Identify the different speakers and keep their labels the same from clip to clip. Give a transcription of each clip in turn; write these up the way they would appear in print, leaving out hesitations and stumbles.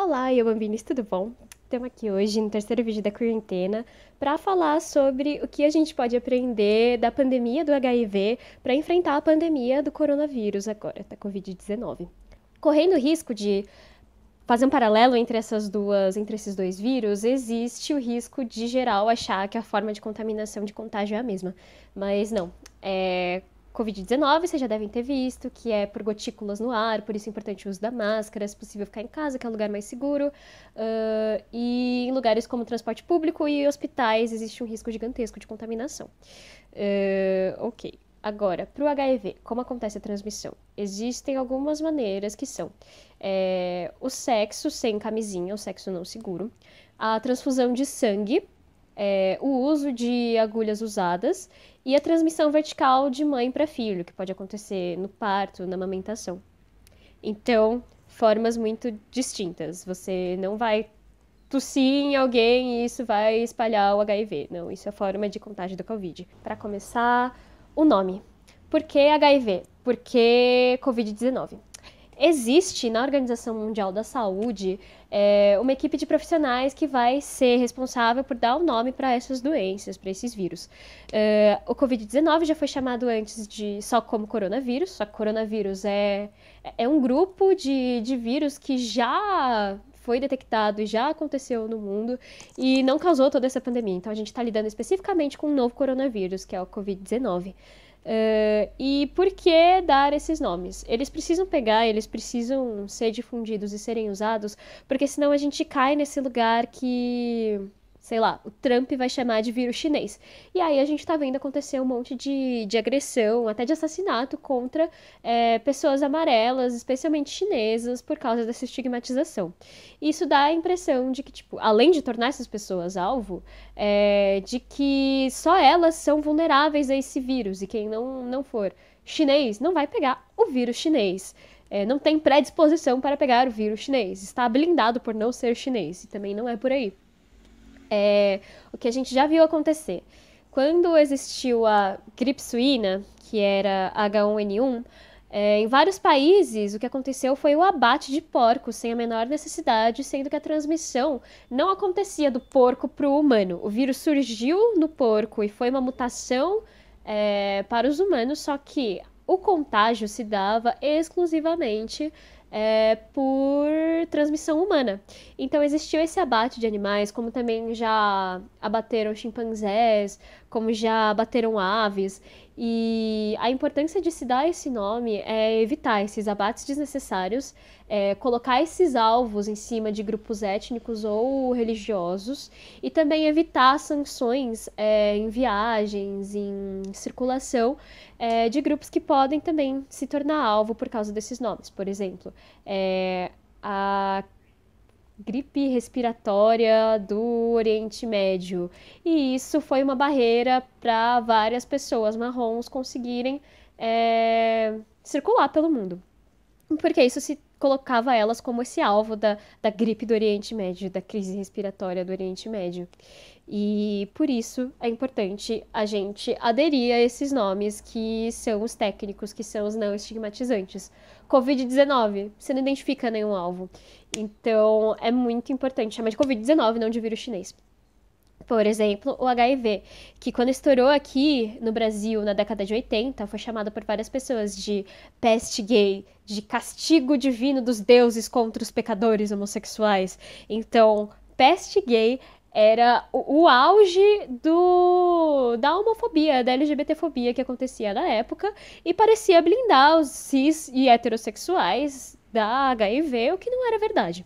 Speaker 1: Olá, eu Ambinis, tudo bom? Estamos aqui hoje no terceiro vídeo da quarentena para falar sobre o que a gente pode aprender da pandemia do HIV para enfrentar a pandemia do coronavírus agora, da Covid-19. Correndo o risco de fazer um paralelo entre esses dois vírus, existe o risco de geral achar que a forma de contaminação de contágio é a mesma, mas não. Covid-19, vocês já devem ter visto, que é por gotículas no ar, por isso é importante o uso da máscara, se possível ficar em casa, que é o lugar mais seguro. E em lugares como transporte público e hospitais existe um risco gigantesco de contaminação. Ok. Agora, para o HIV, como acontece a transmissão? Existem algumas maneiras que são o sexo sem camisinha, o sexo não seguro, a transfusão de sangue, o uso de agulhas usadas e a transmissão vertical de mãe para filho, que pode acontecer no parto, na amamentação. Então, formas muito distintas. Você não vai tossir em alguém e isso vai espalhar o HIV. Não, isso é a forma de contágio do Covid. Para começar, o nome. Por que HIV? Por que Covid-19? Existe na Organização Mundial da Saúde uma equipe de profissionais que vai ser responsável por dar o nome para essas doenças, para esses vírus. O Covid-19 já foi chamado antes de só como coronavírus, só que coronavírus é um grupo de vírus que já foi detectado e já aconteceu no mundo e não causou toda essa pandemia. Então a gente está lidando especificamente com um novo coronavírus, que é o Covid-19. E por que dar esses nomes? Eles precisam ser difundidos e serem usados, porque senão a gente cai nesse lugar que, sei lá, o Trump vai chamar de vírus chinês. E aí a gente tá vendo acontecer um monte de agressão, até de assassinato contra pessoas amarelas, especialmente chinesas, por causa dessa estigmatização. Isso dá a impressão de que, tipo, além de tornar essas pessoas alvo, de que só elas são vulneráveis a esse vírus, e quem não for chinês não vai pegar o vírus chinês. Não tem predisposição para pegar o vírus chinês. Está blindado por não ser chinês, e também não é por aí. O que a gente já viu acontecer. Quando existiu a gripe suína, que era H1N1, em vários países o que aconteceu foi o abate de porcos sem a menor necessidade, sendo que a transmissão não acontecia do porco para o humano. O vírus surgiu no porco e foi uma mutação para os humanos, só que o contágio se dava exclusivamente por transmissão humana. Então existiu esse abate de animais, como também já abateram chimpanzés, como já abateram aves. E a importância de se dar esse nome é evitar esses abates desnecessários, colocar esses alvos em cima de grupos étnicos ou religiosos e também evitar sanções em viagens, em circulação de grupos que podem também se tornar alvo por causa desses nomes. Por exemplo, a gripe respiratória do Oriente Médio. E isso foi uma barreira para várias pessoas marrons conseguirem circular pelo mundo. Porque isso se colocava elas como esse alvo da gripe do Oriente Médio, da crise respiratória do Oriente Médio. E por isso é importante a gente aderir a esses nomes que são os técnicos, que são os não estigmatizantes. Covid-19, você não identifica nenhum alvo. Então é muito importante chamar de Covid-19, não de vírus chinês. Por exemplo, o HIV, que quando estourou aqui no Brasil na década de 80, foi chamado por várias pessoas de peste gay, de castigo divino dos deuses contra os pecadores homossexuais. Então, peste gay era o auge da homofobia, da LGBTfobia que acontecia na época e parecia blindar os cis e heterossexuais da HIV, o que não era verdade.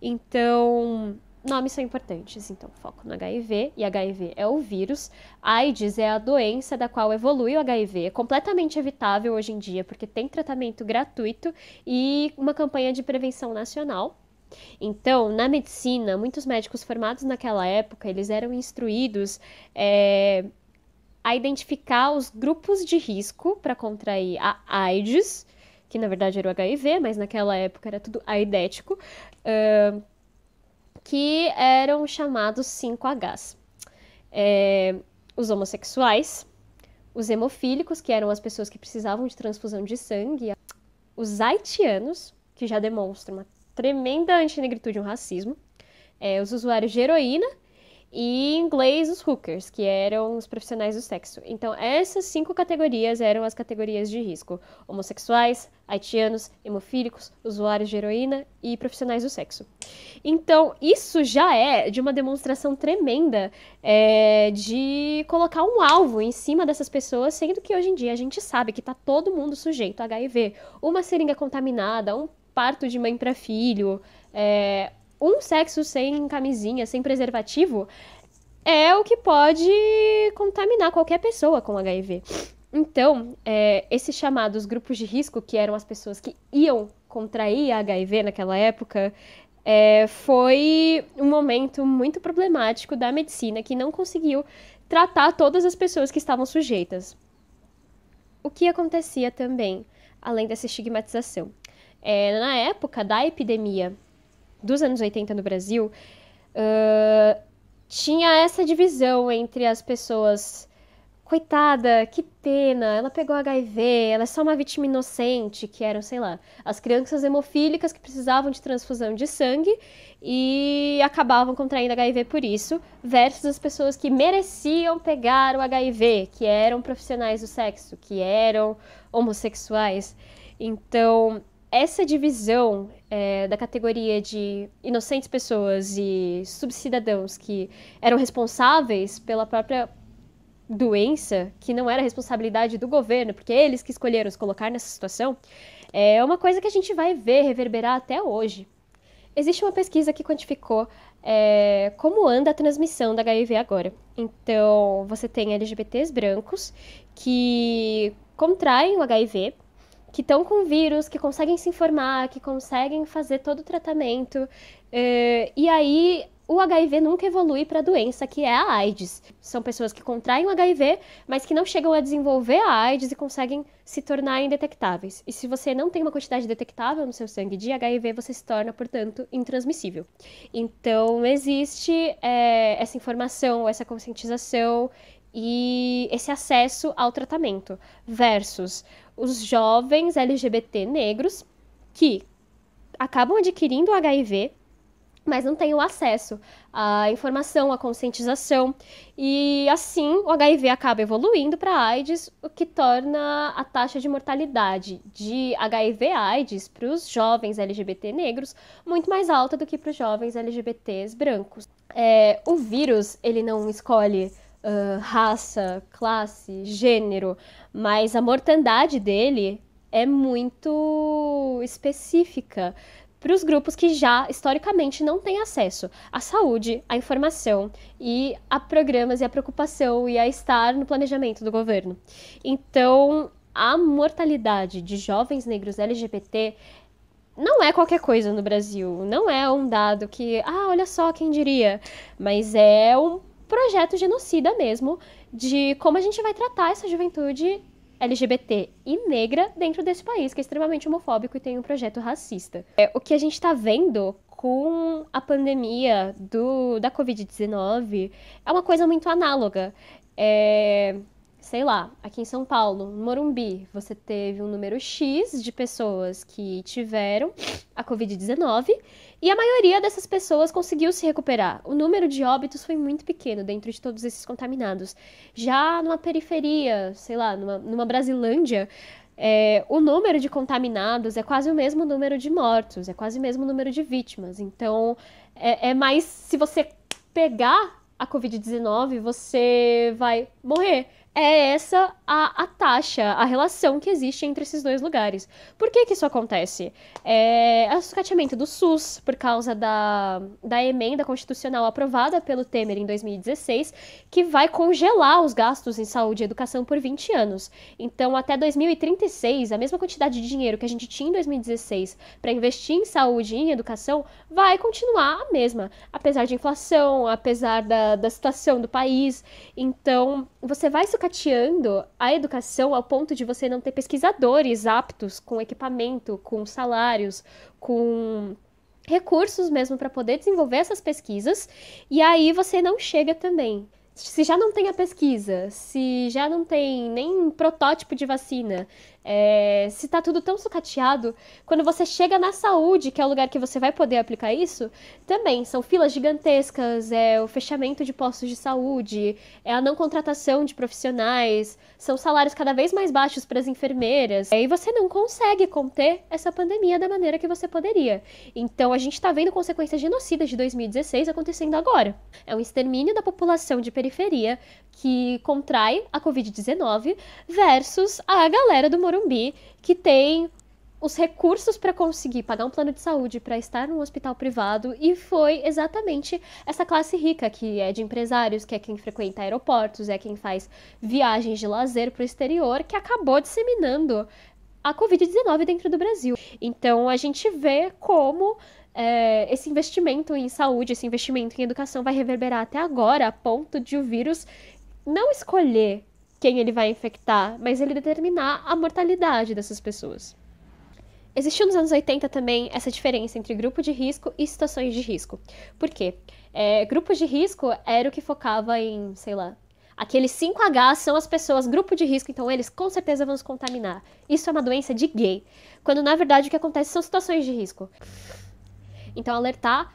Speaker 1: Então, nomes são importantes, então foco no HIV, e HIV é o vírus. AIDS é a doença da qual evolui o HIV, é completamente evitável hoje em dia, porque tem tratamento gratuito e uma campanha de prevenção nacional. Então, na medicina, muitos médicos formados naquela época, eles eram instruídos a identificar os grupos de risco para contrair a AIDS, que na verdade era o HIV, mas naquela época era tudo aidético, que eram chamados 5Hs. Os homossexuais, os hemofílicos, que eram as pessoas que precisavam de transfusão de sangue, os haitianos, que já demonstram uma tremenda antinegritude e um racismo. Os usuários de heroína e, em inglês, os hookers, que eram os profissionais do sexo. Então, essas 5 categorias eram as categorias de risco: homossexuais, haitianos, hemofílicos, usuários de heroína e profissionais do sexo. Então, isso já é de uma demonstração tremenda de colocar um alvo em cima dessas pessoas, sendo que hoje em dia a gente sabe que está todo mundo sujeito a HIV. Uma seringa contaminada, um parto de mãe para filho, um sexo sem camisinha, sem preservativo, é o que pode contaminar qualquer pessoa com HIV. Então, esses chamados grupos de risco, que eram as pessoas que iam contrair HIV naquela época, foi um momento muito problemático da medicina, que não conseguiu tratar todas as pessoas que estavam sujeitas. O que acontecia também, além dessa estigmatização? Na época da epidemia dos anos 80 no Brasil, tinha essa divisão entre as pessoas: coitada, que pena, ela pegou HIV, ela é só uma vítima inocente, que eram, sei lá, as crianças hemofílicas que precisavam de transfusão de sangue e acabavam contraindo HIV por isso, versus as pessoas que mereciam pegar o HIV, que eram profissionais do sexo, que eram homossexuais. Então, essa divisão da categoria de inocentes pessoas e subcidadãos que eram responsáveis pela própria doença, que não era responsabilidade do governo, porque eles que escolheram se colocar nessa situação, é uma coisa que a gente vai ver reverberar até hoje. Existe uma pesquisa que quantificou como anda a transmissão da HIV agora. Então, você tem LGBTs brancos que contraem o HIV, que estão com vírus, que conseguem se informar, que conseguem fazer todo o tratamento, e aí o HIV nunca evolui para a doença, que é a AIDS. São pessoas que contraem o HIV, mas que não chegam a desenvolver a AIDS e conseguem se tornar indetectáveis. E se você não tem uma quantidade detectável no seu sangue de HIV, você se torna, portanto, intransmissível. Então, existe essa informação, essa conscientização e esse acesso ao tratamento, versus os jovens LGBT negros que acabam adquirindo o HIV, mas não têm o acesso à informação, à conscientização, e assim o HIV acaba evoluindo para a AIDS, o que torna a taxa de mortalidade de HIV/AIDS para os jovens LGBT negros muito mais alta do que para os jovens LGBTs brancos. O vírus, ele não escolhe raça, classe, gênero, mas a mortandade dele é muito específica para os grupos que já, historicamente, não têm acesso à saúde, à informação e a programas e a preocupação e a estar no planejamento do governo. Então, a mortalidade de jovens negros LGBT não é qualquer coisa no Brasil, não é um dado que, olha só, quem diria, mas é um projeto genocida mesmo de como a gente vai tratar essa juventude LGBT e negra dentro desse país, que é extremamente homofóbico e tem um projeto racista. O que a gente está vendo com a pandemia da Covid-19 é uma coisa muito análoga. Sei lá, aqui em São Paulo, no Morumbi, você teve um número X de pessoas que tiveram a Covid-19 e a maioria dessas pessoas conseguiu se recuperar. O número de óbitos foi muito pequeno dentro de todos esses contaminados. Já numa periferia, sei lá, numa Brasilândia, o número de contaminados é quase o mesmo número de mortos, é quase o mesmo número de vítimas. Então, é mais, se você pegar a Covid-19, você vai morrer. É essa a taxa, a relação que existe entre esses dois lugares. Por que isso acontece? É o sucateamento do SUS, por causa da emenda constitucional aprovada pelo Temer em 2016, que vai congelar os gastos em saúde e educação por 20 anos. Então, até 2036, a mesma quantidade de dinheiro que a gente tinha em 2016 para investir em saúde e em educação vai continuar a mesma, apesar de inflação, apesar da situação do país. Então, você vai sucateando a educação ao ponto de você não ter pesquisadores aptos, com equipamento, com salários, com recursos mesmo para poder desenvolver essas pesquisas, e aí você não chega também. Se já não tem a pesquisa, se já não tem nem protótipo de vacina, Se tá tudo tão sucateado, quando você chega na saúde, que é o lugar que você vai poder aplicar isso, também são filas gigantescas, é o fechamento de postos de saúde, é a não contratação de profissionais, são salários cada vez mais baixos para as enfermeiras, e você não consegue conter essa pandemia da maneira que você poderia. Então a gente está vendo consequências genocidas de 2016 acontecendo agora. É um extermínio da população de periferia que contrai a Covid-19 versus a galera do Morumbi que tem os recursos para conseguir pagar um plano de saúde para estar num hospital privado, e foi exatamente essa classe rica, que é de empresários, que é quem frequenta aeroportos, é quem faz viagens de lazer para o exterior, que acabou disseminando a Covid-19 dentro do Brasil. Então a gente vê como esse investimento em saúde, esse investimento em educação vai reverberar até agora, a ponto de o vírus não escolher quem ele vai infectar, mas ele determinar a mortalidade dessas pessoas. Existiu nos anos 80 também essa diferença entre grupo de risco e situações de risco. Por quê? Grupos de risco era o que focava em, sei lá, aqueles 5H são as pessoas grupo de risco, então eles com certeza vão se contaminar. Isso é uma doença de gay. Quando na verdade o que acontece são situações de risco. Então alertar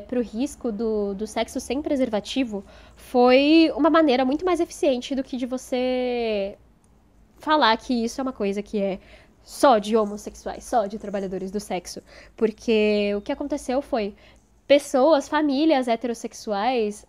Speaker 1: para o risco do sexo sem preservativo foi uma maneira muito mais eficiente do que de você falar que isso é uma coisa que é só de homossexuais, só de trabalhadores do sexo. Porque o que aconteceu foi pessoas, famílias heterossexuais,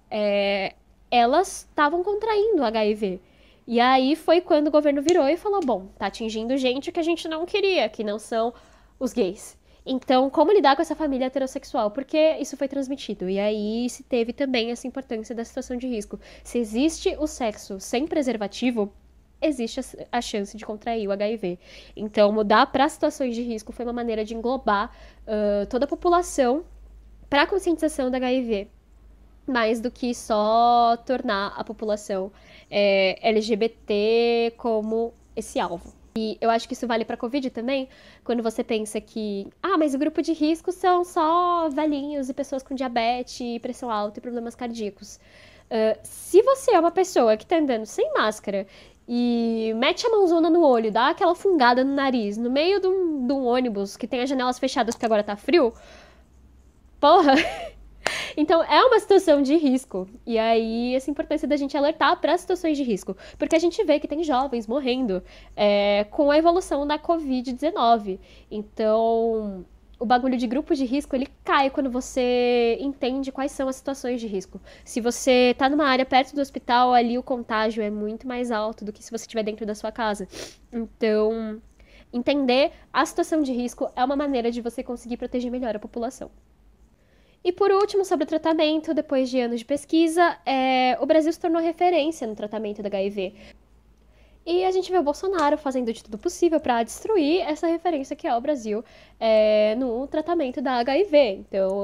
Speaker 1: elas estavam contraindo HIV. E aí foi quando o governo virou e falou, bom, tá atingindo gente que a gente não queria, que não são os gays. Então, como lidar com essa família heterossexual? Porque isso foi transmitido. E aí se teve também essa importância da situação de risco. Se existe o sexo sem preservativo, existe a chance de contrair o HIV. Então, mudar para situações de risco foi uma maneira de englobar toda a população para a conscientização do HIV, mais do que só tornar a população LGBT como esse alvo. E eu acho que isso vale para a Covid também, quando você pensa que, mas o grupo de risco são só velhinhos e pessoas com diabetes, pressão alta e problemas cardíacos. Se você é uma pessoa que tá andando sem máscara e mete a mãozona no olho, dá aquela fungada no nariz, no meio de um ônibus que tem as janelas fechadas porque agora tá frio, porra! Então, é uma situação de risco. E aí, essa importância da gente alertar para situações de risco. Porque a gente vê que tem jovens morrendo com a evolução da Covid-19. Então, o bagulho de grupo de risco, ele cai quando você entende quais são as situações de risco. Se você tá numa área perto do hospital, ali o contágio é muito mais alto do que se você estiver dentro da sua casa. Então, entender a situação de risco é uma maneira de você conseguir proteger melhor a população. E por último, sobre o tratamento, depois de anos de pesquisa, o Brasil se tornou referência no tratamento do HIV. E a gente vê o Bolsonaro fazendo de tudo possível para destruir essa referência que é o Brasil no tratamento da HIV. Então,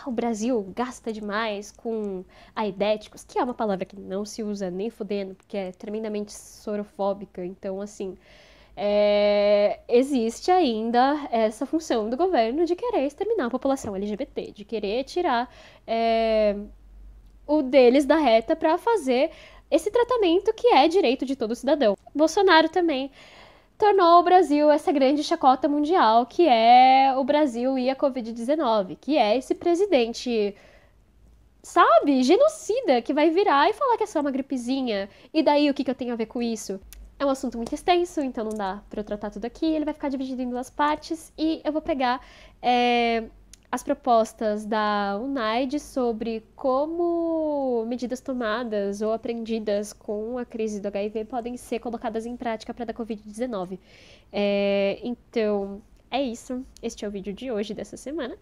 Speaker 1: o Brasil gasta demais com aidéticos, que é uma palavra que não se usa nem fudendo, porque é tremendamente sorofóbica. Então, assim, existe ainda essa função do governo de querer exterminar a população LGBT, de querer tirar o deles da reta para fazer esse tratamento que é direito de todo cidadão. Bolsonaro também tornou o Brasil essa grande chacota mundial que é o Brasil e a Covid-19, que é esse presidente, sabe, genocida, que vai virar e falar que é só uma gripezinha. E daí o que eu tenho a ver com isso? É um assunto muito extenso, então não dá pra eu tratar tudo aqui. Ele vai ficar dividido em duas partes e eu vou pegar as propostas da UNAIDS sobre como medidas tomadas ou aprendidas com a crise do HIV podem ser colocadas em prática para a Covid-19. Então, é isso. Este é o vídeo de hoje, dessa semana.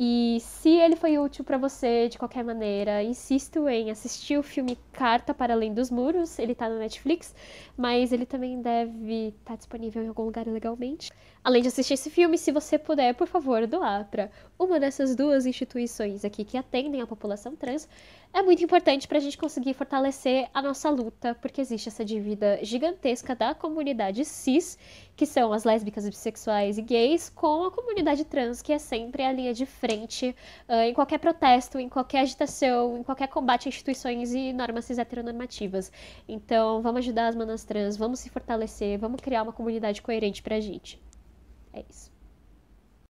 Speaker 1: E se ele foi útil para você de qualquer maneira, insisto em assistir o filme Carta para Além dos Muros. Ele tá no Netflix, mas ele também deve estar disponível em algum lugar legalmente. Além de assistir esse filme, se você puder, por favor, doar para uma dessas duas instituições aqui que atendem a população trans, é muito importante para a gente conseguir fortalecer a nossa luta, porque existe essa dívida gigantesca da comunidade cis, que são as lésbicas, bissexuais e gays,
Speaker 2: vez com a comunidade trans, que é sempre a linha de frente em qualquer protesto, em qualquer agitação, em qualquer combate a instituições e normas cis heteronormativas. Então, vamos ajudar as manas trans, vamos se fortalecer, vamos criar uma comunidade coerente pra gente. É isso.